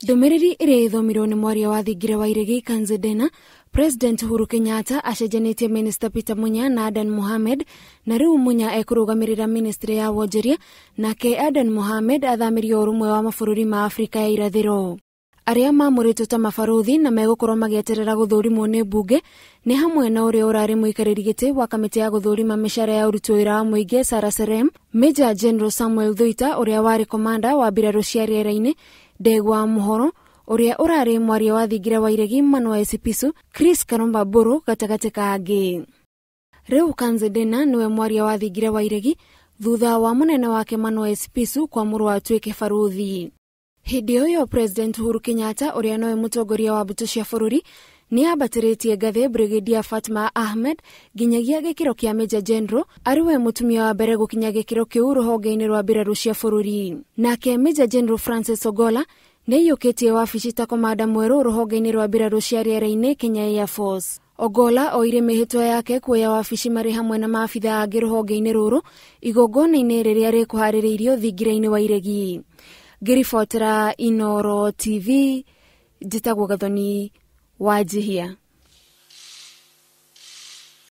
Ndumiriri iri ithomirwo ni mwaria wa thingira wa iregi Kanzedena, President Uhuru Kenyatta acenjanitie Minister Peter Munya na Adan Mohamed, na riu Munya ekurugamirira ministry ya wonjoria, nake Adan Mohamed athamirio urumwe wa mabũrũri ma Afrika ya irathiro. Aria maamũrĩtwo ta mabaruthi na megũkorwo magĩeterera gũthũrimwo nĩ mbunge ni hamwe na ũrĩa ũrarĩ mũikarĩri gĩtĩ wa kamĩtĩ ya gũthũrima mĩcara ya ũruti wĩra wa mũingĩ Sarah Serem, Major General Samuel Thutha ũrĩa warĩ komanda wa mbirarũ cia rĩera-inĩ, Ndegwa Muhoro ũrĩa ũrarĩ mwaria wa thingira wa iregi Manoa Esipisu, Chris Karomba Buru gatagatĩ ka angĩ. Riu Kanzedena niwe mwaria wa thingira wa iregi thutha wa munene wake Manoa Esipisu kwamũrwo atuĩke baruthi. Hindi ũyũ President Uhuru Kenyatta ũrĩa nowe mũtongoria wa mbũtũ cia bũrũri ni ambatĩrĩtie ngathĩ Brigadier Fatma Ahmed nginyagia gĩkĩro kĩa Major General, ariwe mũtumia wa mbere gũkinya gĩkĩro kĩu rũhonge-inĩ rwa mbirarũ cia bũrũri. Nake Major General Francis Ogola nĩiyũkĩtie wabici ta komanda mwerũ rũhonge-inĩ rwa mbirarũ cia rĩera-inĩ Kenya Air Force. Ogola oire mĩhĩtwa yake kuoya wabici marĩ hamwe na maabitha angĩ rũhonge-inĩ rũrũ igongona-inĩ rĩrĩa rĩkũharĩrĩirio thingira-inĩ wa iregi. Ngĩribotera Inooro TV, njĩtagwo Gathoni wa Jihia.